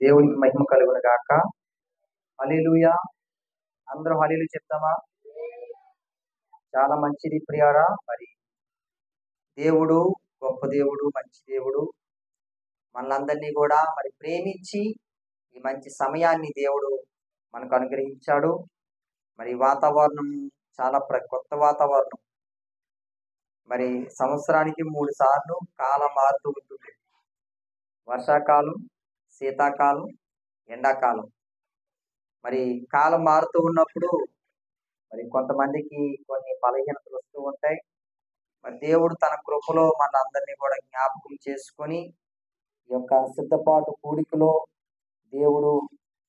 దేవునికి మహిమ కలుగును గాక. హల్లెలూయా. అందరూ హల్లెలూయా చెప్తామా? చాలా మంచిది ప్రియారా. మరి దేవుడు గొప్ప దేవుడు, మంచి దేవుడు. మనలందరినీ కూడా మరి ప్రేమించి ఈ మంచి సమయాన్ని దేవుడు మనకు అనుగ్రహించాడు. మరి వాతావరణం చాలా కొత్త వాతావరణం. మరి సంవత్సరానికి 3 సార్లు కాలం మారుతూ ఉంటుంది. వర్షాకాలం, శీతాకాలం, ఎండాకాలం. మరి కాలం మారుతూ ఉన్నప్పుడు మరి కొంతమందికి కొన్ని బలహీనతలు వస్తూ ఉంటాయి. మరి దేవుడు తన కృపలో మనందరినీ కూడా జ్ఞాపకం చేసుకొని ఈ యొక్క సిద్ధపాటు కూడికలో దేవుడు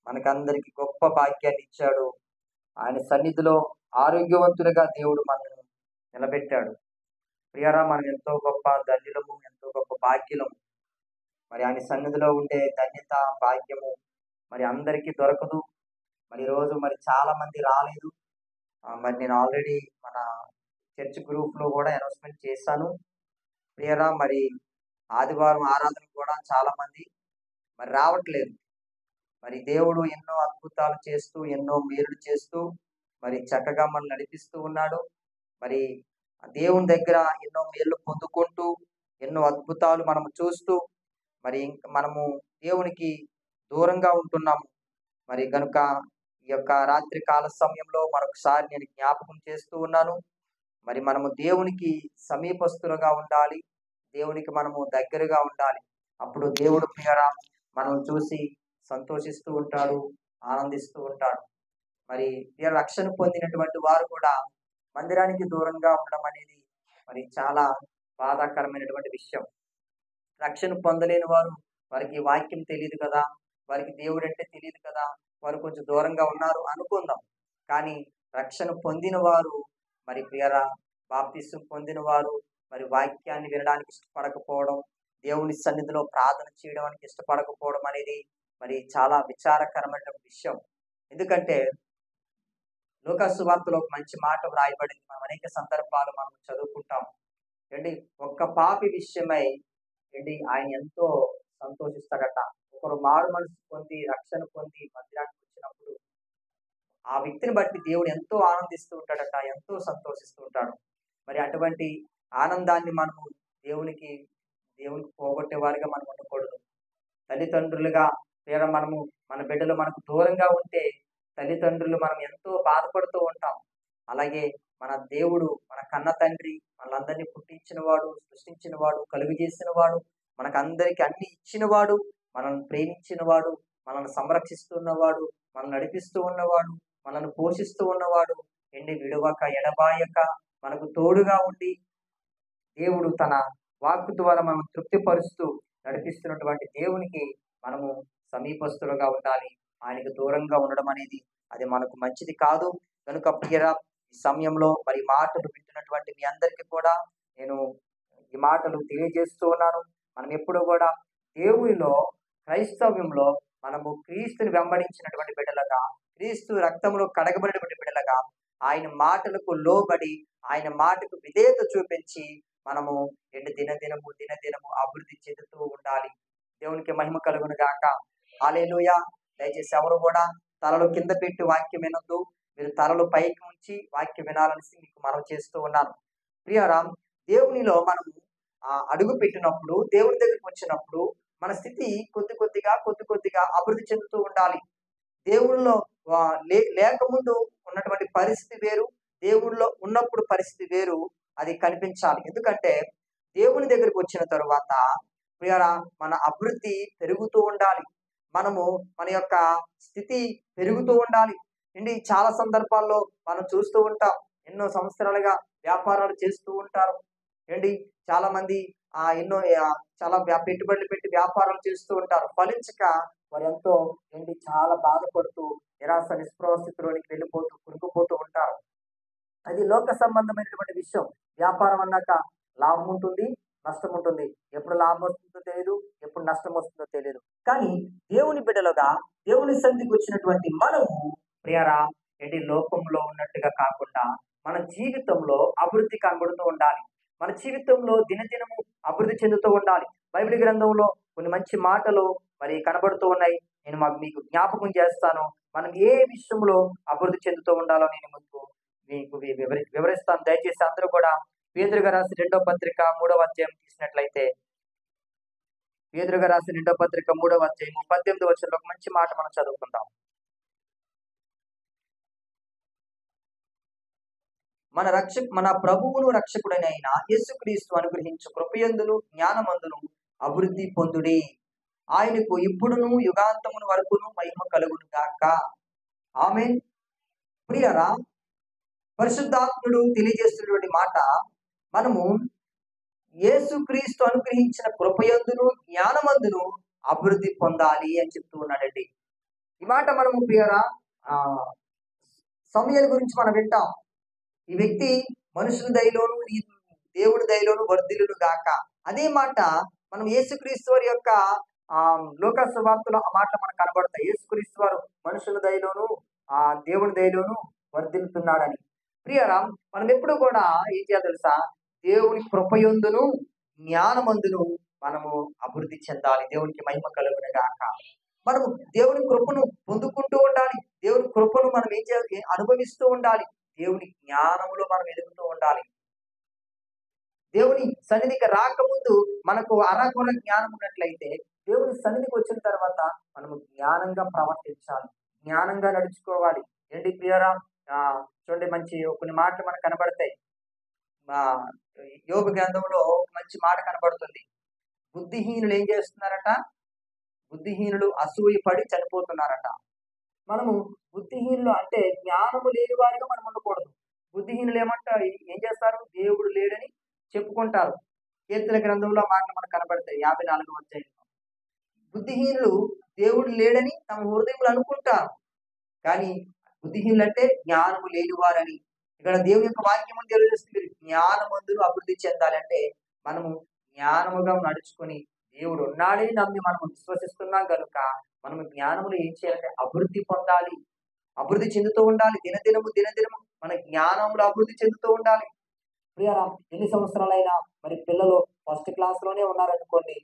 మనకందరికి గొప్ప భాగ్యాన్ని ఇచ్చాడు. ఆయన సన్నిధిలో ఆరోగ్యవంతులుగా దేవుడు మనల్ని నిలబెట్టాడు. ప్రియరా, మనం ఎంతో గొప్ప ధన్యులము, ఎంతో గొప్ప భాగ్యులము. మరి ఆయన సన్నిధిలో ఉండే ధన్యత, భాగ్యము మరి అందరికీ దొరకదు. మరి ఈరోజు మరి చాలా మంది రాలేదు. మరి నేను ఆల్రెడీ మన చర్చ్ గ్రూప్ లో కూడా అనౌన్స్మెంట్ చేశాను. ప్రియరా, మరి ఆదివారం ఆరాధన కూడా చాలా మంది మరి రావట్లేదు. మరి దేవుడు ఎన్నో అద్భుతాలు చేస్తూ, ఎన్నో మేలులు చేస్తూ మరి చక్కగా మనం నడిపిస్తూ ఉన్నాడు. మరి దేవుని దగ్గర ఎన్నో మేలు పొందుకుంటూ, ఎన్నో అద్భుతాలు మనము చూస్తూ మరి మనము దేవునికి దూరంగా ఉంటున్నాము. మరి కనుక ఈ యొక్క రాత్రి కాల సమయంలో మరొకసారి నేను జ్ఞాపకం చేస్తూ ఉన్నాను. మరి మనము దేవునికి సమీపస్తులుగా ఉండాలి, దేవునికి మనము దగ్గరగా ఉండాలి. అప్పుడు దేవుడు ప్రియరా మనం చూసి సంతోషిస్తూ ఉంటాడు, ఆనందిస్తూ ఉంటాడు. మరి రక్షణ పొందినటువంటి వారు కూడా మందిరానికి దూరంగా ఉండడం అనేది మరి చాలా బాధాకరమైనటువంటి విషయం. రక్షణ పొందలేని వారు, వారికి వాక్యం తెలియదు కదా, వారికి దేవుడు అంటే తెలియదు కదా, వారు కొంచెం దూరంగా ఉన్నారు అనుకుందాం. కానీ రక్షణ పొందిన వారు మరి ప్రియరా, బాప్తిసం పొందిన వారు మరి వాక్యాన్ని వినడానికి ఇష్టపడకపోవడం, దేవుని సన్నిధిలో ప్రార్థన చేయడానికి ఇష్టపడకపోవడం అనేది మరి చాలా విచారకరమైన విషయం. ఎందుకంటే లూకా సువార్తలో ఒక మంచి మాట వ్రాయబడింది. మనం అనేక సందర్భాలు మనం చదువుకుంటాం. ఏంటి, ఒక్క పాపి విషయమై ఏంటి ఆయన ఎంతో సంతోషిస్తాడట. ఒకరు మారు మనసు పొంది రక్షణ పొంది మందిరానికి వచ్చినప్పుడు ఆ వ్యక్తిని బట్టి దేవుడు ఎంతో ఆనందిస్తూ ఉంటాడట, ఎంతో సంతోషిస్తూ ఉంటాడు. మరి అటువంటి ఆనందాన్ని మనము దేవునికి పోగొట్టే వారిగా మనం ఉండకూడదు. తల్లిదండ్రులుగా లేదా మనము మన బిడ్డలు మనకు దూరంగా ఉంటే తల్లిదండ్రులు మనం ఎంతో బాధపడుతూ ఉంటాం. అలాగే మన దేవుడు, మన కన్న తండ్రి, మనలందరినీ పుట్టించిన వాడు, సృష్టించిన వాడు, కలుగు చేసిన వాడు, మనకందరికి అన్ని ఇచ్చిన వాడు, మనల్ని ప్రేమించిన వాడు, మనల్ని సంరక్షిస్తున్నవాడు, మనల్ని నడిపిస్తూ ఉన్నవాడు, మనల్ని పోషిస్తూ ఉన్నవాడు, విడవక ఎడబాయక మనకు తోడుగా ఉండి దేవుడు తన వాక్కు ద్వారా మనం తృప్తిపరుస్తూ నడిపిస్తున్నటువంటి దేవునికి మనము సమీపస్తులుగా ఉండాలి. ఆయనకు దూరంగా ఉండడం అనేది అది మనకు మంచిది కాదు. కనుక ప్రియరా, ఈ సమయంలో మరి మాటలు వింటున్నటువంటి మీ అందరికీ కూడా నేను ఈ మాటలు తెలియజేస్తూ ఉన్నాను. మనం ఎప్పుడు కూడా దేవునిలో, క్రైస్తవ్యంలో మనము క్రీస్తుని వెంబడించినటువంటి బిడ్డలుగా, క్రీస్తు రక్తంలో కడగబడినటువంటి బిడ్డలుగా, ఆయన మాటలకు లోబడి ఆయన మాటకు విధేయత చూపించి మనము దినదినము అభివృద్ధి చెందుతూ ఉండాలి. దేవునికి మహిమ కలుగును గాక. హల్లెలూయా. దయచేసి ఎవరు కూడా తలలు కింద పెట్టి వాక్యం వినొద్దు. మీరు తలలు పైకి ఉంచి వాక్యం వినాలని మీకు మనవి చేస్తూ ఉన్నాను. ప్రియరాం, దేవునిలో మనం అడుగు పెట్టినప్పుడు, దేవుని దగ్గరికి వచ్చినప్పుడు మన స్థితి కొద్ది కొద్దిగా అభివృద్ధి చెందుతూ ఉండాలి. దేవుళ్ళలో లేకముందు ఉన్నటువంటి పరిస్థితి వేరు, దేవుళ్ళలో ఉన్నప్పుడు పరిస్థితి వేరు. అది కనిపించాలి. ఎందుకంటే దేవుని దగ్గరికి వచ్చిన తరువాత ప్రియరా మన అభివృద్ధి పెరుగుతూ ఉండాలి. మనము మన యొక్క స్థితి పెరుగుతూ ఉండాలి. చాలా సందర్భాల్లో మనం చూస్తూ ఉంటాం. ఎన్నో సంవత్సరాలుగా వ్యాపారాలు చేస్తూ ఉంటారు. చాలా మంది ఎన్నో చాలా పెట్టుబడులు పెట్టి వ్యాపారాలు చేస్తూ ఉంటారు. ఫలించక వారు ఎంతో చాలా బాధపడుతూ నిరాశ నిస్పృహ స్థితిలోనికి వెళ్ళిపోతూ కురుకుపోతూ ఉంటారు. అది లోక సంబంధమైనటువంటి విషయం. వ్యాపారం అన్నాక లాభం ఉంటుంది, నష్టం ఉంటుంది. ఎప్పుడు లాభం వస్తుందో తెలియదు, ఎప్పుడు నష్టం వస్తుందో తెలియదు. కానీ దేవుని బిడ్డలుగా దేవుని సన్నిధికి వచ్చినటువంటి మనము ప్రియరా లోకంలో ఉన్నట్టుగా కాకుండా మన జీవితంలో అభివృద్ధి కనబడుతూ ఉండాలి. మన జీవితంలో దినదినము అభివృద్ధి చెందుతూ ఉండాలి. బైబిల్ గ్రంథంలో కొన్ని మంచి మాటలు మరి కనబడుతూ ఉన్నాయి. మీకు జ్ఞాపకం చేస్తాను. మనం ఏ విషయంలో అభివృద్ధి చెందుతూ ఉండాలో నేను మీకు వివరిస్తాను. దయచేసి అందరూ కూడా పేతురు గారు రాసిన 2వ పత్రిక 3వ అధ్యాయం తీసినట్లయితే, పేతురు గారు రాసిన 2వ పత్రిక 3వ అధ్యాయం 18వ వచనంలో ఒక మంచి మాట మనం చదువుకుందాం. మన ప్రభువును రక్షకుడైన యేసుక్రీస్తు అనుగ్రహించు కృపయందును జ్ఞానమందును అభివృద్ధి పొందుడి. ఆయనకు ఇప్పుడును యుగాంతమును వరకును మహిమ కలుగును గాక. ఆమేన్. ప్రియరా, పరిశుద్ధాత్ముడు తెలియజేస్తున్నటువంటి మాట, మనము యేసుక్రీస్తు అనుగ్రహించిన కృపయందును జ్ఞానమందును అభివృద్ధి పొందాలి అని చెప్తూ ఉన్నాడండి. ఈ మాట మనము ప్రియరా సమూయేలు గురించి మనం వింటాం. ఈ వ్యక్తి మనుషుల దయలోను దేవుడి దయలోను వర్ధిల్లును గాక. అదే మాట మనం యేసుక్రీస్తు వారి యొక్క లోకా సువార్తలో ఆ మాట మనకు కనబడతాయి. యేసుక్రీస్తు వారు మనుషుల దయలోను దేవుడి దయలోను వర్ధిల్లుతున్నాడని. ప్రియరా, మనం ఎప్పుడు కూడా ఏం చేయాలి తెలుసా? దేవుని కృపయందును జ్ఞానమందును మనము అభివృద్ధి చెందాలి. దేవునికి మహిమ కలుగును గాక. మనము దేవుని కృపను పొందుకుంటూ ఉండాలి. దేవుని కృపను మనం ఏం చేయాలి? అనుభవిస్తూ ఉండాలి. దేవుని జ్ఞానములో మనం ఎదుగుతూ ఉండాలి. దేవుని సన్నిధికి రాకముందు మనకు అరకొర జ్ఞానం ఉన్నట్లయితే, దేవుని సన్నిధికి వచ్చిన తర్వాత మనము జ్ఞానంగా ప్రవర్తించాలి, జ్ఞానంగా నడుచుకోవాలి. ఏంటి ప్రియరా, చూడండి, మంచి కొన్ని మాటలు మనకు కనబడతాయి. యోబు గ్రంథంలో మంచి మాట కనబడుతుంది. బుద్ధిహీనులు ఏం చేస్తున్నారట? బుద్ధిహీనులు అసూయ పడి చనిపోతున్నారట. మనము బుద్ధిహీనులు అంటే జ్ఞానము లేని వారిగా మనం ఉండకూడదు. బుద్ధిహీనులు ఏమంటారు? ఏం చేస్తారు? దేవుడు లేడని చెప్పుకుంటారు. కీర్తన గ్రంథంలో మాటలు మనకు కనబడతాయి 54వ అధ్యాయంలో. బుద్ధిహీనులు దేవుడు లేడని తమ హృదయంలో అనుకుంటారు, కానీ బుద్ధిహీనులు అంటే జ్ఞానము లేని వారని ఇక్కడ దేవుని యొక్క వాక్యం తెలియజేస్తుంది. జ్ఞానమందును అభివృద్ధి చెందాలంటే మనము జ్ఞానముగా నడుచుకొని దేవుడు ఉన్నాడని నమ్మి మనము విశ్వసిస్తున్నాం కనుక మనము జ్ఞానములు ఏం చేయాలంటే అభివృద్ధి పొందాలి, అభివృద్ధి చెందుతూ ఉండాలి. దినదినము మన జ్ఞానంలో అభివృద్ధి చెందుతూ ఉండాలి. ప్రియరా, ఎన్ని సంవత్సరాలైనా మరి పిల్లలు ఫస్ట్ క్లాస్లోనే ఉన్నారనుకోండి,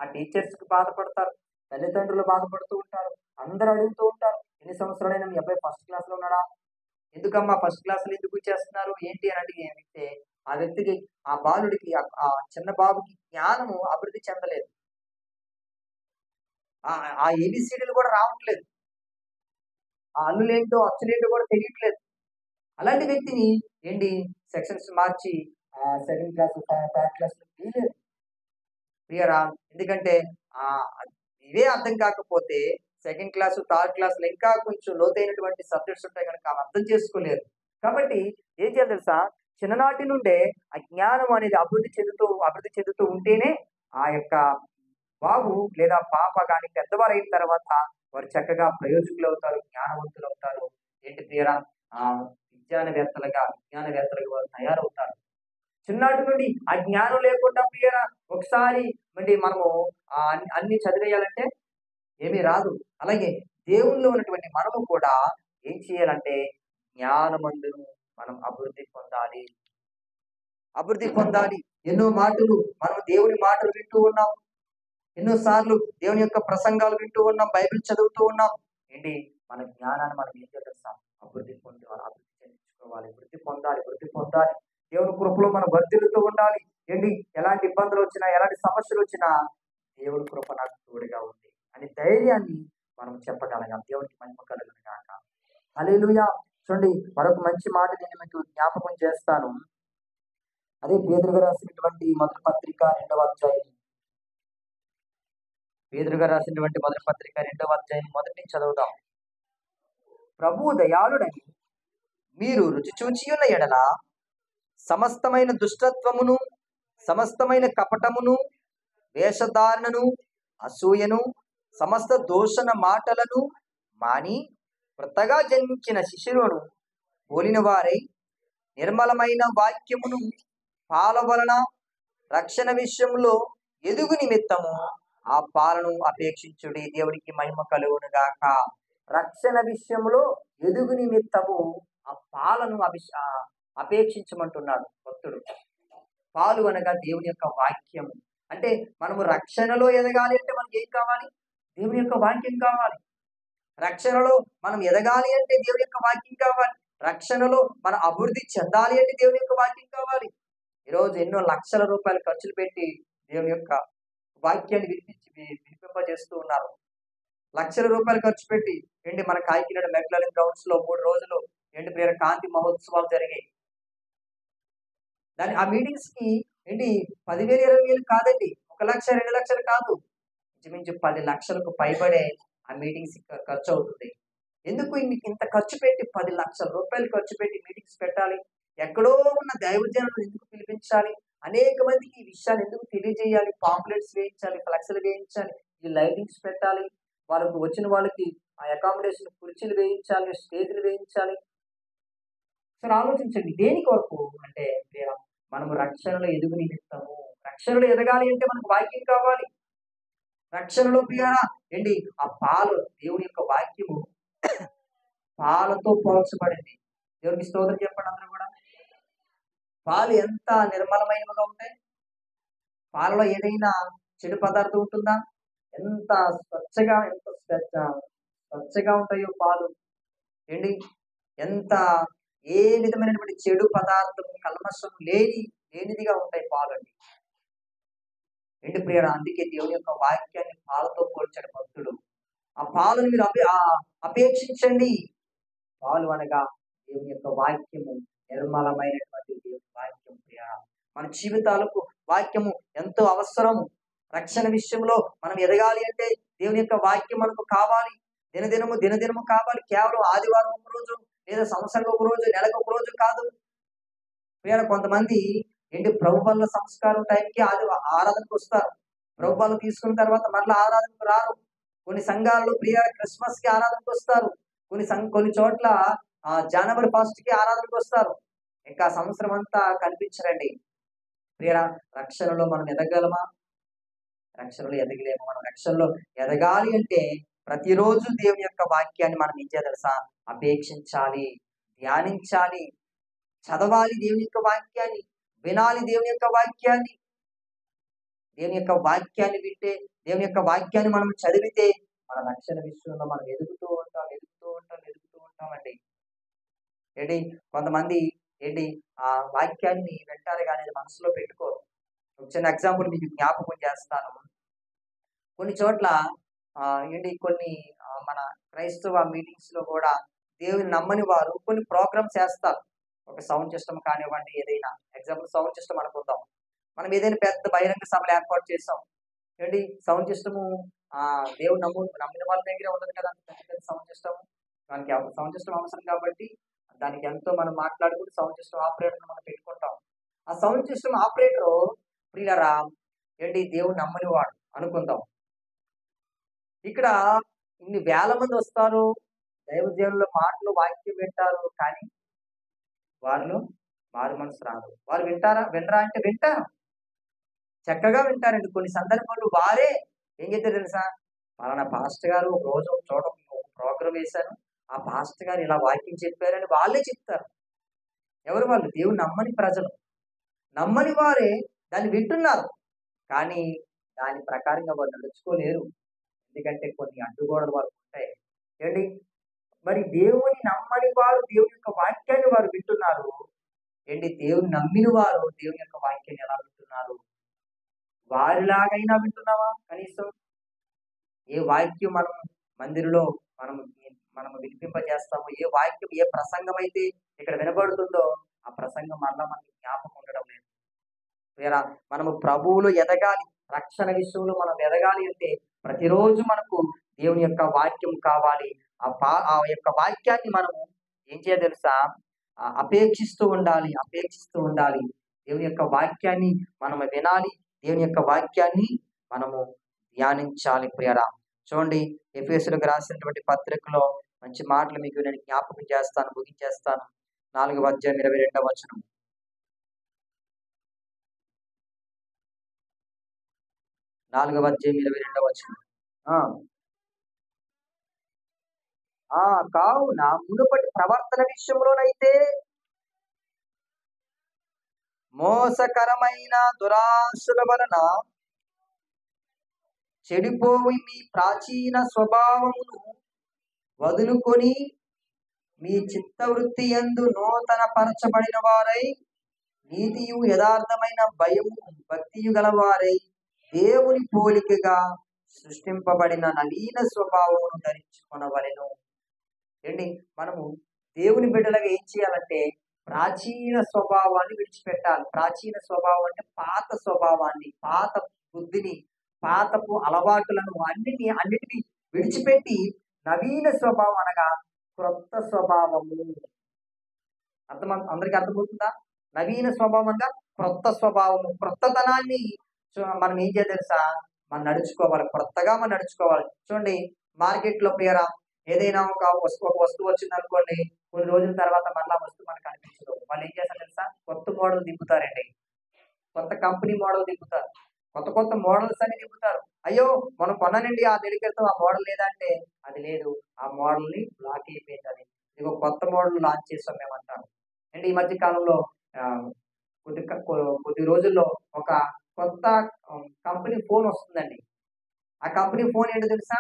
ఆ టీచర్స్కి బాధపడతారు, తల్లిదండ్రులు బాధపడుతూ ఉంటారు, అందరూ అడుగుతూ ఉంటారు, ఎన్ని సంవత్సరాలైనా మీ అబ్బాయి ఫస్ట్ క్లాస్లో ఉన్నాడా? ఎందుకమ్మా ఫస్ట్ క్లాస్లో ఎందుకు చేస్తున్నారు ఏంటి అని అడిగితే ఆ వ్యక్తికి, ఆ బాలుడికి, ఆ చిన్న బాబుకి జ్ఞానము అభివృద్ధి చెందలేదు. ఆ ఏబిసిడీలు కూడా రావట్లేదు, ఆ అల్లులేంటో అచ్చులేంటో కూడా తెలియట్లేదు. అలాంటి వ్యక్తిని ఏంటి సెక్షన్స్ మార్చి సెకండ్ క్లాస్ థర్డ్ క్లాస్ తీయలేదు ప్రియరా. ఎందుకంటే ఇవే అర్థం కాకపోతే సెకండ్ క్లాస్ థర్డ్ క్లాస్లో ఇంకా కొంచెం లోతైనటువంటి సబ్జెక్ట్స్ ఉంటాయి కనుక అవి అర్థం చేసుకోలేరు. కాబట్టి ఏం చేయాలి తెలుసా? చిన్ననాటి నుండే ఆ జ్ఞానం అనేది అభివృద్ధి చెందుతూ ఉంటేనే ఆ యొక్క బాబు లేదా పాప కానీ పెద్దవారు అయిన తర్వాత వారు చక్కగా ప్రయోజకులు అవుతారు, జ్ఞానవంతులు అవుతారు. ఏంటి ప్రియరా, విజ్ఞానవేత్తలుగా వారు తయారవుతారు. చిన్ననాటి నుండి ఆ జ్ఞానం లేకుండా ప్రియరా ఒకసారి మరి మనము అన్ని చదివేయాలంటే ఏమీ రాదు. అలాగే దేవుల్లో ఉన్నటువంటి మనము కూడా ఏం చేయాలంటే జ్ఞానమందును మనం అభివృద్ధి పొందాలి. ఎన్నో మాటలు మనం దేవుని మాటలు వింటూ ఉన్నాం, ఎన్నోసార్లు దేవుని యొక్క ప్రసంగాలు వింటూ ఉన్నాం, బైబిల్ చదువుతూ ఉన్నాం. ఏంటి మన జ్ఞానాన్ని మనం ఏం చేస్తాం? అభివృద్ధి చెందించుకోవాలి, వృద్ధి పొందాలి. దేవుని కృపలో మనం వర్ధిల్లుతూ ఉండాలి. ఏంటి ఎలాంటి ఇబ్బందులు వచ్చినా, ఎలాంటి సమస్యలు వచ్చినా దేవుని కృప నాకు తోడుగా ఉంది అని ధైర్యాన్ని మనం చెప్పగలగాలి. దేవునికి మహిమ కలుగును గాక. హల్లెలూయా. చూడండి, మరొక మంచి మాట నేను మీకు జ్ఞాపకం చేస్తాను. అదే పేతురు గారు రాసినటువంటి మొదటి పత్రిక 2వ అధ్యాయం. పేతురు గారు రాసినటువంటి మొదటి పత్రిక 2వ అధ్యాయం మొదటి నుంచి చదువుదాం. ప్రభువు దయాళుడని మీరు రుచి చూచి ఉన్న ఎడల సమస్తమైన దుష్టత్వమును, సమస్తమైన కపటమును, వేషధారణను, అసూయను, సమస్త దూషణ మాటలను మాని కొత్తగా జన్మించిన శిశువును పోలిన వారై నిర్మలమైన వాక్యమును పాల వలన రక్షణ విషయంలో ఎదుగు నిమిత్తము ఆ పాలను అపేక్షించుడి. దేవునికి మహిమ కలుగును గాక. రక్షణ విషయంలో ఎదుగు నిమిత్తము ఆ పాలను అపేక్షించమంటున్నాడు భక్తుడు. పాలు అనగా దేవుని యొక్క వాక్యము. అంటే మనము రక్షణలో ఎదగాలి అంటే మనకి ఏం కావాలి? దేవుని యొక్క వాక్యం కావాలి. రక్షణలో మనం ఎదగాలి అంటే దేవుని యొక్క వాక్యం కావాలి. రక్షణలో మనం అభివృద్ధి చెందాలి అంటే దేవుని యొక్క వాక్యం కావాలి. ఈరోజు ఎన్నో లక్షల రూపాయలు ఖర్చులు పెట్టి దేవుని యొక్క వాక్యాన్ని వినిపింపజేస్తూ ఉన్నారు. లక్షల రూపాయలు ఖర్చు పెట్టి మన కాకినాడ మెక్లారిన్ గ్రౌండ్స్ లో 3 రోజులు ప్రియర కాంతి మహోత్సవాలు జరిగాయి. ఆ మీటింగ్స్ కి 10,000 20,000 కాదండి, 1 లక్ష 2 లక్షలు కాదు, ఇంచుమించు 10 లక్షలకు పైబడే ఆ మీటింగ్స్ ఖర్చు అవుతుంది. ఎందుకు ఇంత ఖర్చు పెట్టి 10 లక్షల రూపాయలు ఖర్చు పెట్టి మీటింగ్స్ పెట్టాలి? ఎక్కడో ఉన్న దైవజనులను ఎందుకు పిలిపించాలి? అనేక మందికి ఈ విషయాన్ని ఎందుకు తెలియజేయాలి? పాంప్లెట్స్ వేయించాలి, ఫ్లెక్స్లు వేయించాలి, ఈ లైటింగ్స్ పెట్టాలి, వాళ్ళకు వచ్చిన వాళ్ళకి ఆ అకామిడేషన్ కుర్చీలు వేయించాలి, స్టేజ్లు వేయించాలి. సరే ఆలోచించండి, దేని కొరకు అంటే మనము రక్షణలో ఎదుగు నిలుస్తాము. రక్షణలో ఎదగాలి అంటే మనకు వాక్యం కావాలి. రక్షణలో ప్రియారా ఆ పాలు, దేవుని యొక్క వాక్యము పాలతో పోల్చబడింది. దేవునికి స్తోత్రం చెప్పండి అందరూ కూడా. పాలు ఎంత నిర్మలమైనవిగా ఉంటాయి. పాలలో ఏదైనా చెడు పదార్థం ఉంటుందా? ఎంత స్వచ్ఛగా ఉంటాయో పాలు. ఎంత ఏ విధమైనటువంటి చెడు పదార్థం, కల్మషం లేనిదిగా ఉంటాయి పాలు అండి. ప్రియరా, అందుకే దేవుని యొక్క వాక్యాన్ని పాలతో పోల్చాడు భక్తుడు. ఆ పాలను మీరు అపేక్షించండి. పాలు అనగా దేవుని యొక్క వాక్యము, నిర్మలమైనటువంటి దేవుని వాక్యం. ప్రియరా, మన జీవితాలకు వాక్యము ఎంతో అవసరము. రక్షణ విషయంలో మనం ఎదగాలి అంటే దేవుని యొక్క వాక్యం మనకు కావాలి. దినదినము కావాలి. కేవలం ఆదివారం ఒక రోజు లేదా సంవత్సరంలో ఒక రోజు, నెలకు ఒక రోజు కాదు. ప్రియరా, కొంతమంది ప్రభుబల్ల సంస్కారం టైంకి ఆరాధనకు వస్తారు. ప్రభుబల్ల తీసుకున్న తర్వాత మరలా ఆరాధనకు రారు. కొన్ని సంఘాల్లో క్రిస్మస్ కి ఆరాధనకు వస్తారు. కొన్ని చోట్ల జనవరి 1 కి ఆరాధనకు వస్తారు. ఇంకా సంవత్సరం అంతా కనిపించరండి. ప్రియరా, రక్షణలో మనం ఎదగలమా? రక్షణలో ఎదగలేము. మనం రక్షణలో ఎదగాలి అంటే ప్రతిరోజు దేవుని యొక్క వాక్యాన్ని మనం ఏం చేయాలి తెలుసా? అపేక్షించాలి, ధ్యానించాలి, చదవాలి దేవుని యొక్క వాక్యాన్ని, వినాలి దేవుని యొక్క వాక్యాన్ని. దేవుని యొక్క వాక్యాన్ని వింటే, దేవుని యొక్క వాక్యాన్ని మనం చదివితే మన రక్షణ విషయంలో మనం ఎదుగుతూ ఉంటామండి. కొంతమంది ఆ వాక్యాన్ని వింటారు కానీ మనసులో పెట్టుకోరు. ఒక చిన్న ఎగ్జాంపుల్ మీకు జ్ఞాపకం చేస్తాను. కొన్ని చోట్ల కొన్ని మన క్రైస్తవ మీటింగ్స్ లో కూడా దేవుని నమ్మని వారు కొన్ని ప్రోగ్రామ్స్ చేస్తారు. ఒక సౌండ్ సిస్టమ్ కానివ్వండి, ఏదైనా ఎగ్జాంపుల్ సౌండ్ సిస్టమ్ అనుకుందాం. మనం ఏదైనా పెద్ద బహిరంగ సభలు ఏర్పాటు చేసాం. సౌండ్ సిస్టము దేవుడు నమ్మిన వాళ్ళ దగ్గరే ఉండదు కదా పెద్ద సౌండ్ సిస్టమ్. దానికి సౌండ్ సిస్టమ్ అవసరం కాబట్టి దానికి ఎంతో మనం మాట్లాడుకుంటూ సౌండ్ సిస్టమ్ ఆపరేటర్ మనం పెట్టుకుంటాం. ఆ సౌండ్ సిస్టమ్ ఆపరేటర్ ప్రియులారా దేవుడు నమ్మని వాడు అనుకుందాం. ఇక్కడ ఇన్ని వేల మంది వస్తారు, దైవజనుల మాటలు వాక్యం వింటారు, కానీ వారిలో మారు మనసు రాదు. వారు వినరా అంటే వింటారు, చక్కగా వింటారండి. కొన్ని సందర్భాల్లో వారే ఏం చేస్తారు తెలుసా? పలానా పాస్టర్ గారు ఒక రోజు ఒక చోట ప్రోగ్రాం వేశాను, ఆ పాస్టర్ గారు ఇలా వాక్యం చెప్పారని వాళ్ళే చెప్తారు. ఎవరు వాళ్ళు? దేవుని నమ్మని ప్రజలు. నమ్మని వారే దాన్ని వింటున్నారు, కానీ దాని ప్రకారంగా వారు నడుచుకోలేరు. ఎందుకంటే కొన్ని అడ్డుగోడలు వారు ఉంటాయి. మరి దేవుని నమ్మని వారు దేవుని యొక్క వాక్యాన్ని వారు వింటున్నారు. దేవుని నమ్మిన వారు దేవుని యొక్క వాక్యాన్ని ఎలా వింటున్నారు? వారిలాగైనా వింటున్నావా? కనీసం ఏ వాక్యం మనం మందిరంలో మనము వినిపింపజేస్తామో, ఏ వాక్యం, ఏ ప్రసంగం అయితే ఇక్కడ వినబడుతుందో ఆ ప్రసంగం మళ్ళా మనకి జ్ఞాపకం ఉండడం లేదు. మనము ప్రభువులో ఎదగాలి, రక్షణ విషయంలో మనం ఎదగాలి అంటే ప్రతిరోజు మనకు దేవుని యొక్క వాక్యం కావాలి. ఆ యొక్క వాక్యాన్ని మనము ఏం చేయాలి తెలుసా? అపేక్షిస్తూ ఉండాలి. దేవుని యొక్క వాక్యాన్ని మనము వినాలి, దేవుని యొక్క వాక్యాన్ని మనము ధ్యానించాలి. ప్రియరా, చూడండి, ఎఫెసీయులకు రాసినటువంటి పత్రికలో మంచి మాటలు మీకు నేను జ్ఞాపకం చేస్తాను, ముగించేస్తాను. 4వ అధ్యాయం 22వ వచనం. 4వ అధ్యాయం 22వ వచనం. కావున మునుపటి ప్రవర్తన విషయంలోనైతే మోసకరమైన దురాశల వలన చెడిపోయి మీ ప్రాచీన స్వభావమును వదులుకొని మీ చిత్తవృత్తి యందు నూతన పరచబడిన వారై నీతియు యథార్థమైన భయము భక్తియు గలవారై దేవుని పోలికగా సృష్టింపబడిన నవీన స్వభావమును ధరించుకొనవలెను. ఏంటి, మనము దేవుని బిడ్డలుగా ఏం చేయాలంటే ప్రాచీన స్వభావాన్ని విడిచిపెట్టాలి. ప్రాచీన స్వభావం అంటే పాత స్వభావాన్ని, పాత బుద్ధిని, పాతపు అలవాటులను అన్నిటిని విడిచిపెట్టి నవీన స్వభావం అనగా క్రొత్త స్వభావము. అందరికి అర్థమవుతుందా? నవీన స్వభావం అనగా క్రొత్త స్వభావము. క్రొత్తతనాన్ని మనం ఏం చేయాలి తెలుసా? మనం నడుచుకోవాలి, క్రొత్తగా మనం నడుచుకోవాలి. చూడండి, మార్కెట్లో ప్రియరా ఏదైనా ఒక వస్తువు వచ్చింది అనుకోండి, కొన్ని రోజుల తర్వాత మళ్ళీ వస్తువు మనకు అనిపించదు. వాళ్ళు ఏం చేస్తారు తెలుసా? కొత్త మోడల్ దింపుతారండి, కొత్త కంపెనీ మోడల్ దింపుతారు, కొత్త మోడల్స్ అని దింపుతారు. అయ్యో మనం కొన్నానండి ఆ నెల క్రితం ఆ మోడల్ లేదంటే అది లేదు, ఆ మోడల్ ని బ్లాక్ అయిపోయింది, అది ఇదిగో కొత్త మోడల్ లాంచ్ చేస్తాం మేమంటారు. అంటే ఈ మధ్య కాలంలో కొద్ది రోజుల్లో ఒక కొత్త కంపెనీ ఫోన్ వస్తుందండి. ఆ కంపెనీ ఫోన్ ఏంటో తెలుసా?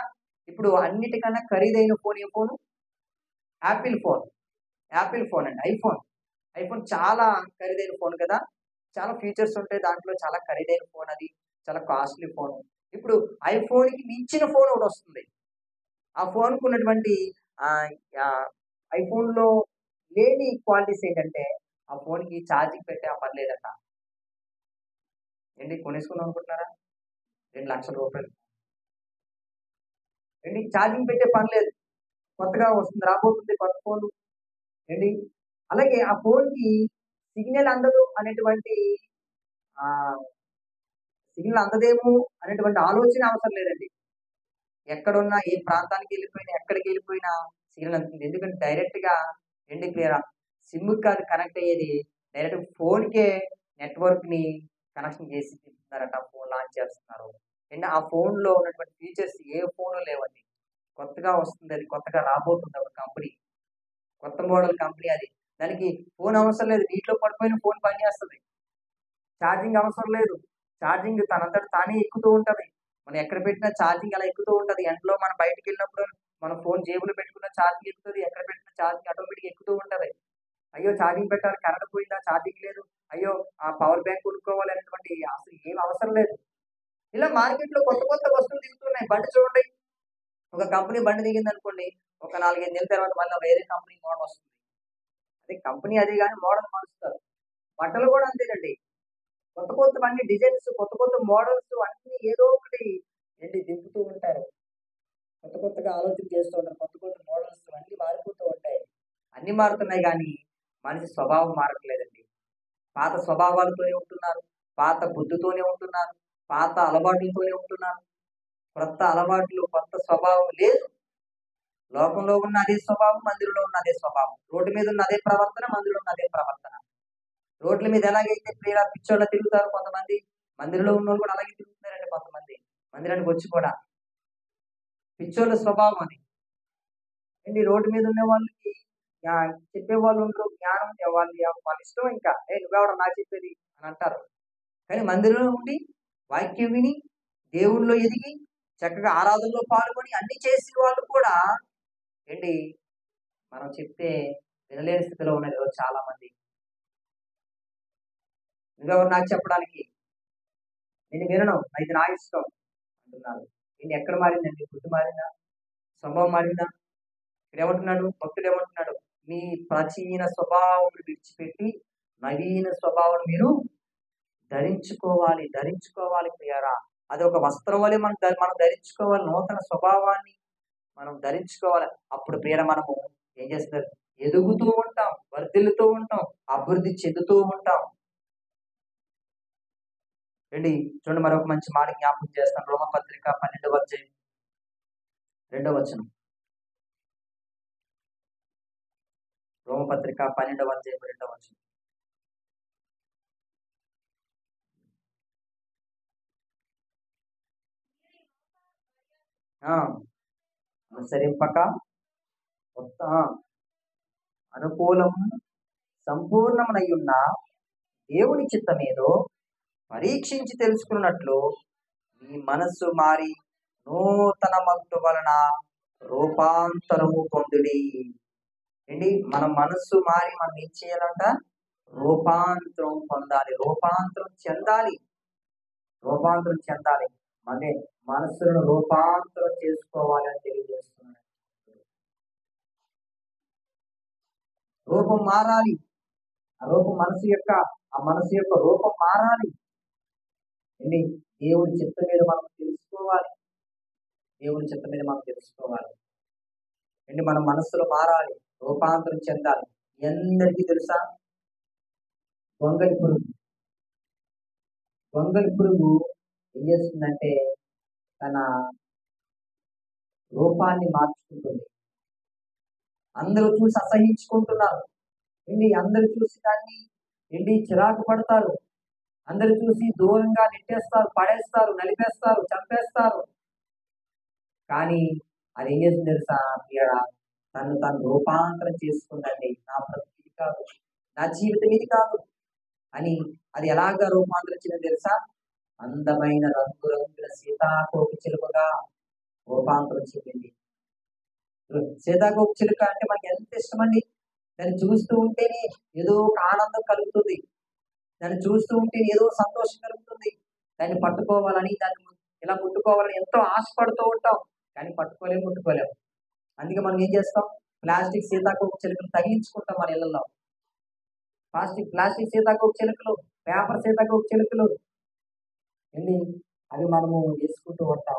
ఇప్పుడు అన్నిటికన్నా ఖరీదైన ఫోన్ ఏ phone? Apple phone. Apple phone అండి, ఐఫోన్ చాలా ఖరీదైన ఫోన్ కదా, చాలా ఫీచర్స్ ఉంటాయి దాంట్లో, చాలా ఖరీదైన ఫోన్, అది చాలా కాస్ట్లీ ఫోన్. ఇప్పుడు ఐఫోన్కి మించిన ఫోన్ ఒకటి వస్తుంది. ఆ ఫోన్కు ఉన్నటువంటి ఐఫోన్లో లేని క్వాలిటీస్ ఏంటంటే ఆ ఫోన్కి ఛార్జింగ్ పెట్టే పని లేదట. ఏంటి కొనేసుకుందాం అనుకుంటున్నారా? 2,00,000 రూపాయలు ఏంటి, ఛార్జింగ్ పెట్టే పని లేదు, కొత్తగా వస్తుంది, రాబోతుంది కొత్త ఫోన్ ఏంటి. అలాగే ఆ ఫోన్కి సిగ్నల్ అందదు అనేటువంటి సిగ్నల్ అందదేమో అనేటువంటి ఆలోచన అవసరం లేదండి. ఎక్కడున్నా, ఏ ప్రాంతానికి వెళ్ళిపోయినా, ఎక్కడికి వెళ్ళిపోయినా సిగ్నల్ అందుతుంది. ఎందుకంటే డైరెక్ట్గా ఏంటి క్లియరా సిమ్ కాదు కనెక్ట్ అయ్యేది, డైరెక్ట్ ఫోన్కే నెట్వర్క్ ని కనెక్షన్ చేసి తిప్పుతున్నారట, ఫోన్ లాంచ్ చేస్తున్నారు. అండ్ ఆ ఫోన్ లో ఉన్నటువంటి ఫీచర్స్ ఏ ఫోన్ లేవండి, కొత్తగా వస్తుంది, అది కొత్తగా రాబోతుంది ఒక కంపెనీ, కొత్త మోడల్ కంపెనీ అది. దానికి ఫోన్ అవసరం లేదు, నీటిలో పడిపోయిన ఫోన్ పనిచేస్తుంది, ఛార్జింగ్ అవసరం లేదు, ఛార్జింగ్ తనంతట తానే ఎక్కుతూ ఉంటది. మనం ఎక్కడ పెట్టినా ఛార్జింగ్ అలా ఎక్కుతూ ఉంటది. ఎండలో మనం బయటకు వెళ్ళినప్పుడు మన ఫోన్ జేబులో పెట్టుకున్న ఛార్జింగ్ ఎక్కుతుంది, ఎక్కడ పెట్టిన ఛార్జింగ్ ఆటోమేటిక్ ఎక్కుతూ ఉంటది. అయ్యో ఛార్జింగ్ పెట్టాలి, కరెంట్ పోయిందా, ఛార్జింగ్ లేదు, అయ్యో ఆ పవర్ బ్యాంక్ కొనుక్కోవాలి అనేటువంటి అసలు ఏం అవసరం లేదు. ఇలా మార్కెట్ లో కొత్త వస్తువులు దిగుతున్నాయి. బండి చూడండి, ఒక కంపెనీ బండి దిగింది అనుకోండి, ఒక 4-5 నెలల తర్వాత మళ్ళీ వేరే కంపెనీ మోడల్ వస్తుంది. అదే కంపెనీ అదే కానీ మోడల్ మారుస్తారు. బట్టలు కూడా అంతేనండి, కొత్తవన్నీ డిజైన్స్, కొత్త మోడల్స్ అన్ని ఏదో ఒకటి ఏంటి దింపుతూ ఉంటారు, కొత్తగా ఆలోచన చేస్తూ ఉంటారు, కొత్త మోడల్స్ అన్ని మారిపోతూ ఉంటాయి. అన్ని మారుతున్నాయి కానీ మనిషి స్వభావం మారట్లేదండి. పాత స్వభావాలతోనే ఉంటున్నారు, పాత బుద్ధితోనే ఉంటున్నారు, పాత అలవాట్లతోనే ఉంటున్నారు. కొత్త అలవాట్లు, కొత్త స్వభావం లేదు. లోకంలో ఉన్న అదే స్వభావం, మందిరంలో ఉన్న అదే స్వభావం, రోడ్డు మీద ఉన్న అదే ప్రవర్తన, మందిరంలో ఉన్న అదే ప్రవర్తన. రోడ్ల మీద ఎలాగైతే ప్రియుల పిచ్చోళ్ళ తిరుగుతారు కొంతమంది, మందిరంలో ఉన్న వాళ్ళు కూడా అలాగే తిరుగుతున్నారండి. కొంతమంది మందిరానికి వచ్చి కూడా పిచ్చోళ్ళ స్వభావం అది. ఏంటి, రోడ్డు మీద ఉన్న వాళ్ళకి చెప్పేవాళ్ళు ఉండరు, జ్ఞానం వాళ్ళ ఇష్టం, ఇంకా నువ్వెవడం నా చెప్పేది అని అంటారు. కానీ మందిరంలో ఉండి వాక్యం విని దేవుళ్ళలో ఎదిగి చక్కగా ఆరాధనలో పాల్గొని అన్ని చేసిన వాళ్ళు కూడా ఏంటి మనం చెప్తే వినలేని స్థితిలో ఉన్నది ఈరోజు చాలా మంది. నువ్వెవరు నాకు చెప్పడానికి, నేను వినను, అయితే నా ఇష్టం అంటున్నారు. నేను ఎక్కడ మారిందండి? బుద్ధి మారిందా? స్వభావం మారిందా? ఇక్కడ ఏమంటున్నాడు భక్తుడు? ఏమంటున్నాడు? మీ ప్రాచీన స్వభావం విడిచిపెట్టి నవీన స్వభావం మీరు ధరించుకోవాలి ప్రియారా. అది ఒక వస్త్రం వల్ల మనం ధరించుకోవాలి, నూతన స్వభావాన్ని మనం ధరించుకోవాలి. అప్పుడు ప్రియారా మనము ఏం చేస్తారు? ఎదుగుతూ ఉంటాం, వర్ధిల్లుతూ ఉంటాం, అభివృద్ధి చెందుతూ ఉంటాం. రెడీ చూడండి, మరొక మంచి మాట జ్ఞాపకం చేస్తాను. రోమపత్రిక 12వ అధ్యాయం 2వ వచనం. రోమపత్రిక 12వ అధ్యాయం 2వ వచనం. అనుసరింపక కొత్త అనుకూలం సంపూర్ణమునయ్యున్న దేవుని చిత్తమేదో పరీక్షించి తెలుసుకున్నట్లు మీ మనస్సు మారి నూతన మగ్గు వలన రూపాంతరము పొందుడి. ఏంటి మన మనస్సు మారి మనం ఏం చేయాలంట? రూపాంతరం పొందాలి, రూపాంతరం చెందాలి, రూపాంతరం చెందాలి. మన మనస్సును రూపాంతరం చేసుకోవాలి అని తెలియజేస్తున్నాడు. రూపం మారాలి, ఆ రూపం మనసు యొక్క రూపం మారాలి. ఏంటి? దేవుడి చిత్తం మీద మనం తెలుసుకోవాలి, దేవుడి చిత్తం మీద మనం తెలుసుకోవాలి. ఏంటి? మన మనస్సులో మారాలి, రూపాంతరం చెందాలి. ఎందరికీ తెలుసా? గొంగళి పురుగు ఏం చేస్తుందంటే తన రూపాన్ని మార్చుకుంటుంది. అందరూ చూసి అసహించుకుంటున్నారు. అందరూ చూసి దాన్ని చిరాకు పడతారు. అందరూ చూసి దూరంగా నెట్టేస్తారు, పడేస్తారు, నలిపేస్తారు, చంపేస్తారు. కానీ అది ఏం చేస్తుంది తెలుసా? తను రూపాంతరం చేసుకుందండి. నా బ్రతికి కాదు, నా జీవితం ఇది కాదు అని అది ఎలాగా రూపాంతరించిందని తెలుసా? అందమైన రంగురంగుల సీతాకోక చిలుకగా రూపాంతరం చెందింది. సీతాకోక చిలుక అంటే మనకి ఎంత ఇష్టమండి. దాన్ని చూస్తూ ఉంటేనే ఏదో ఒక ఆనందం కలుగుతుంది, దాన్ని చూస్తూ ఉంటే ఏదో సంతోషం కలుగుతుంది. దాన్ని పట్టుకోవాలని, దాన్ని ఇలా ముట్టుకోవాలని ఎంతో ఆశపడుతూ ఉంటాం, కానీ ముట్టుకోలేము. అందుకే మనం ఏం చేస్తాం? ప్లాస్టిక్ సీతాకోక చిలుకలు తగిలించుకుంటాం మన ఇళ్లలో. ప్లాస్టిక్ సీతాకోక చిలుకలు, పేపర్ సీతాకోక చిలుకలు అవి మనము వేసుకుంటూ ఉంటాం.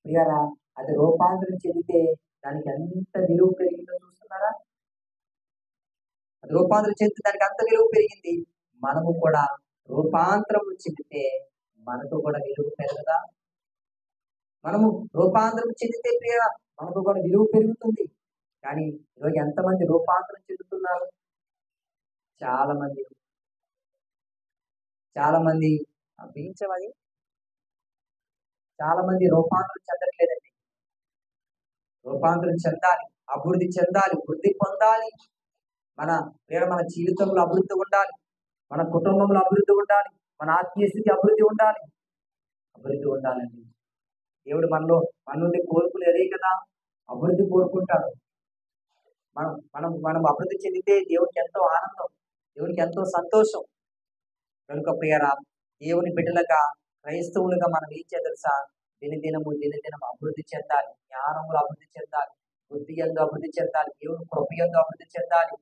ప్రియారా, అది రూపాంతరం చెందితే దానికి ఎంత విలువ పెరిగిందో చూస్తున్నారా? అది రూపాంతరం చెందితే దానికి అంత విలువ పెరిగింది. మనము కూడా రూపాంతరం చెందితే మనకు కూడా విలువ పెరగదా? మనము రూపాంతరం చెందితే ప్రియ మనకు కూడా విలువ పెరుగుతుంది. కానీ ఈరోజు ఎంతమంది రూపాంతరం చెందుతున్నారు? చాలా మంది బిగించమని చాలా మంది రూపాంతరం చెందట్లేదండి. రూపాంతరం చెందాలి, అభివృద్ధి చెందాలి, వృద్ధి పొందాలి. మన జీవితంలో అభివృద్ధి ఉండాలి, మన కుటుంబంలో అభివృద్ధి ఉండాలి, మన ఆత్మీయ స్థితి అభివృద్ధి ఉండాలండి. దేవుడు మన నుండి కోరుకులు అదే కదా, అభివృద్ధి కోరుకుంటాడు. మనం అభివృద్ధి చెందితే దేవుడికి ఎంతో ఆనందం, దేవుడికి ఎంతో సంతోషం. కనుక ప్రియరా, దేవుని బిడ్డలుగా, క్రైస్తవులుగా మనం ఏం తెలుసా? దినదినం అభివృద్ధి చెందాలి, జ్ఞానములు అభివృద్ధి చెందాలి, బుద్ధి యందు అభివృద్ధి చెందాలి, దేవుని కృప యందు అభివృద్ధి చెందాలి.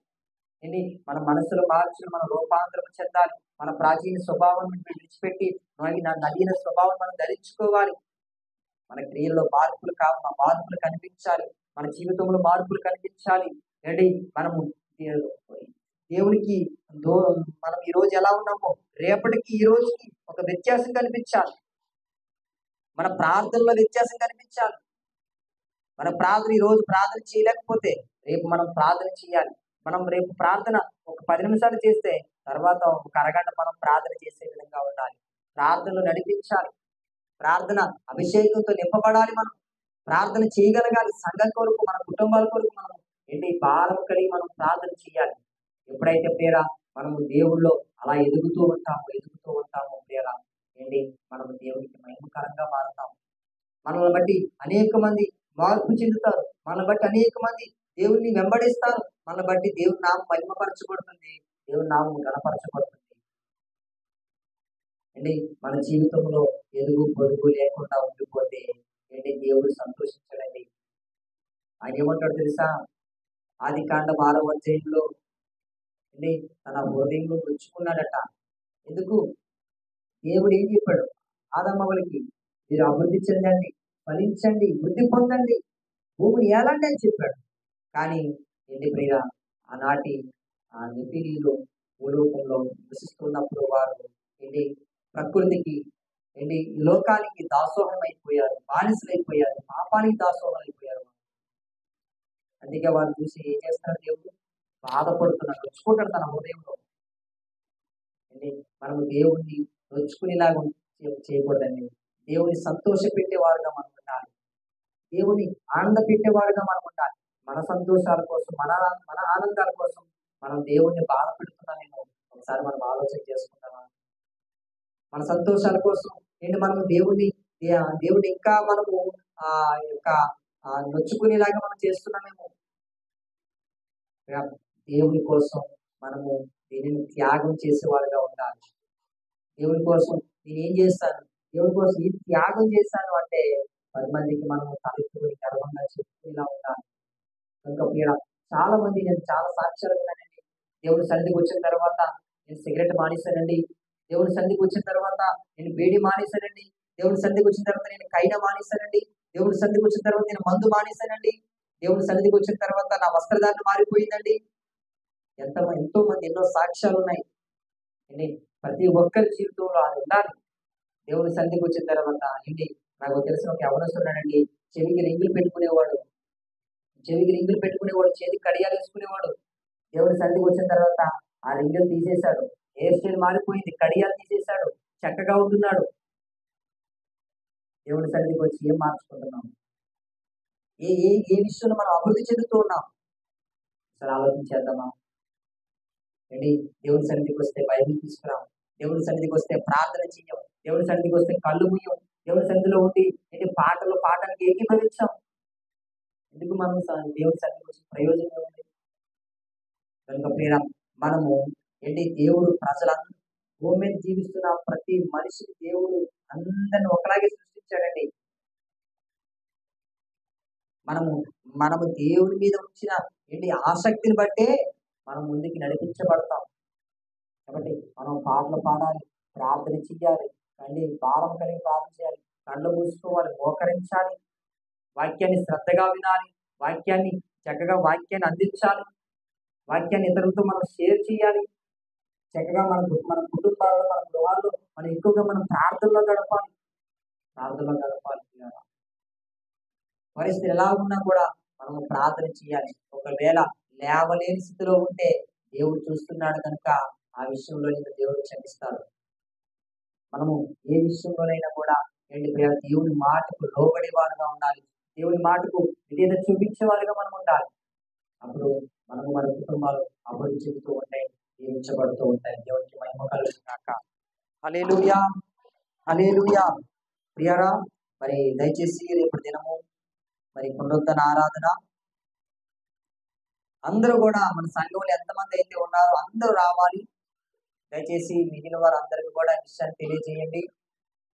మన మనసులో మార్చులు మనం రూపాంతరం చెందాలి. మన ప్రాచీన స్వభావం విడిచిపెట్టి నవీన స్వభావం మనం ధరించుకోవాలి. మన క్రియల్లో మార్పులు కనిపించాలి, మన జీవితంలో మార్పులు కనిపించాలి. మనము దేవునికి మనం ఈ రోజు ఎలా ఉన్నామో రేపటికి ఈ రోజుకి ఒక వ్యత్యాసం కనిపించాలి. మన ప్రార్థనలో వ్యత్యాసం కనిపించాలి. మన ప్రార్థన ఈ రోజు ప్రార్థన చేయలేకపోతే రేపు మనం ప్రార్థన చేయాలి. మనం రేపు ప్రార్థన ఒక 10 నిమిషాలు చేస్తే తర్వాత ఒక అరగంట మనం ప్రార్థన చేసే విధంగా ఉండాలి. ప్రార్థనలు నడిపించాలి, ప్రార్థన అభిషేకంతో నింపబడాలి. మనం ప్రార్థన చేయగలగాలి. సంఘం కొరకు, మన కుటుంబాల కొరకు మనం భారం కలిగి మనం ప్రార్థన చేయాలి. ఎప్పుడైతే ప్రియరా మనము దేవుళ్ళో అలా ఎదుగుతూ ఉంటాము ప్రియరా, మనము దేవునికి మహిమకరంగా మారుతాము. మనల్ని బట్టి అనేక మంది మార్పు చెందుతారు, మనల్ని బట్టి అనేక మంది దేవుణ్ణి వెంబడిస్తారు, మనల్ని బట్టి దేవుని నామం మహిమపరచబడుతుంది, దేవుని నామం గణపరచబడుతుంది. మన జీవితంలో ఎదుగు పొదుగు లేకుండా ఉండిపోతే దేవుడు సంతోషించడండి. ఆయన ఏమంటాడు తెలుసా? ఆదికాండం 6వ అధ్యాయంలో తన హృదయంలో ఉంచుకున్నాడట. ఎందుకు? దేవుడు ఏం చెప్పాడు? ఆదమ్మవులకి మీరు అభివృద్ధి చెందండి, ఫలించండి, వృద్ధి పొందండి, భూమిని ఏలండి అని చెప్పాడు. కానీ ప్రియ ఆనాటి నిపిలీలు భూలోకంలో నివసిస్తున్నప్పుడు వారు ప్రకృతికి ఈ లోకానికి దాసోహం అయిపోయారు, బానిసలైపోయారు, పాపానికి దాసోహం అయిపోయారు. అందుకే వారు చూసి ఏం చేస్తాడు? దేవుడు బాధపడుతున్నాడు, నొచ్చుకుంటాడు తన హృదయంలో. మనము దేవుణ్ణి నొచ్చుకునేలాగా చేయకూడదండి. దేవుని సంతోష పెట్టేవారుగా మనం ఉండాలి, దేవుని ఆనంద పెట్టేవారుగా మనం ఉండాలి. మన సంతోషాల కోసం, మన ఆనందాల కోసం మనం దేవుణ్ణి బాధ పెడుతున్నామేమో ఒకసారి మనం ఆలోచన చేసుకుంటామా? మన సంతోషాల కోసం మనము దేవుని ఇంకా మనము యొక్క నొచ్చుకునేలాగా మనం చేస్తున్నామేమో. దేవుని కోసం మనము దీనిని త్యాగం చేసేవారుగా ఉండాలి. దేవుని కోసం నేనేం చేస్తాను, దేవుని కోసం ఈ త్యాగం చేశాను అంటే 10 మందికి మనం తలెత్తుకొని గర్వంగా చెప్పుకునేలా ఉండాలి. కనుక ప్రియుడా, చాలా మంది నేను చాలా సాక్ష్యాలు విన్నానండి. దేవుని సన్నిధికి వచ్చిన తర్వాత నేను సిగరెట్ మానేశానండి. దేవుని సన్నిధికి వచ్చిన తర్వాత నేను బీడీ మానేశానండి. దేవుని సన్నిధికి వచ్చిన తర్వాత నేను కైన మానేశానండి. దేవుని సన్నిధికి వచ్చిన తర్వాత నేను మందు మానేశానండి. దేవుని సన్నిధికి వచ్చిన తర్వాత నా వస్త్రధారణ మారిపోయిందండి. ఎంతో మంది ఎన్నో సాక్ష్యాలు ఉన్నాయి. ఏంటి, ప్రతి ఒక్కరి జీవితంలో అది ఉండాలి. దేవుని సన్నిధికి వచ్చిన తర్వాత ఏంటి, నాకు తెలిసిన ఒక యవనస్తున్నాడండి. చెవికి రింగులు పెట్టుకునేవాడు. చేతికి కడియాలు వేసుకునేవాడు. దేవుని సన్నిధికి వచ్చిన తర్వాత ఆ రింగులు తీసేశాడు. హెయిర్ స్టైల్ మారిపోయింది. కడియాలు తీసేశాడు. చక్కగా ఉంటున్నాడు. దేవుని సన్నిధికి వచ్చి ఏం మార్చుకుంటున్నాం? ఏ ఏ ఏ విషయంలో మనం అభివృద్ధి చెందుతూ ఉన్నాం? అసలు ఆలోచించేద్దామా? ఏంటి, దేవుని సన్నిధికి వస్తే బైబిల్ తీసుకురాం. దేవుని సన్నిధికి వస్తే ప్రార్థన చెయ్యం. దేవుని సన్నిధికి వస్తే కళ్ళు ముయ్యం. దేవుని సన్నిధిలో ఉండి ఏంటి, పాడడానికి ఏకీభవించాం. ఎందుకు మనం దేవుని సన్నిధికి వచ్చి ప్రయోజనం ఉంది? కనుక ప్రియ, మనము ఏంటి, దేవుడు ప్రజలందరూ భూమి మీద జీవిస్తున్న ప్రతి మనిషిని దేవుడు అందరిని ఒకలాగే సృష్టించాడండి. మనము దేవుని మీద ఉంచిన ఏంటి ఆసక్తిని బట్టే మనం ముందుకి నడిపించబడతాం. కాబట్టి మనం పాటలు పాడాలి, ప్రార్థన చెయ్యాలి, భారం కలిగి ప్రార్థన చేయాలి, కళ్ళు మూసుకోవాలి, మోకరించాలి, వాక్యాన్ని శ్రద్ధగా వినాలి, వాక్యాన్ని అందించాలి, వాక్యాన్ని ఇతరులతో మనం షేర్ చేయాలి. చక్కగా మన కుటుంబాల్లో, మన గృహాల్లో మనం ఎక్కువగా మనం ప్రార్థనలో గడపాలి. పరిస్థితి ఎలా ఉన్నా కూడా మనము ప్రార్థన చేయాలి. ఒకవేళ లేవలేని స్థితిలో ఉంటే దేవుడు చూస్తున్నాడు కనుక ఆ విషయంలో దేవుడు క్షమిస్తాడు. మనము ఏ విషయంలోనైనా కూడా దేవుని మాటకు లోబడే వారుగా ఉండాలి. దేవుని మాటకు విధేయత చూపించే వారుగా మనం ఉండాలి. అప్పుడు మనము మన కుటుంబాలు అభివృద్ధి చెందుతూ ఉంటాయి, దీవించబడుతూ ఉంటాయి. దేవునికి మహిమ కలుగుగాక. హల్లెలూయా, హల్లెలూయా. ప్రియరా, మరి దయచేసి రేపటి దినము మరి పునరుద్ధరణ ఆరాధన అందరూ కూడా మన సంఘంలో ఎంతమంది అయితే ఉన్నారో అందరూ రావాలి. దయచేసి మిగిలిన వారు అందరికీ కూడా విషయాన్ని తెలియజేయండి.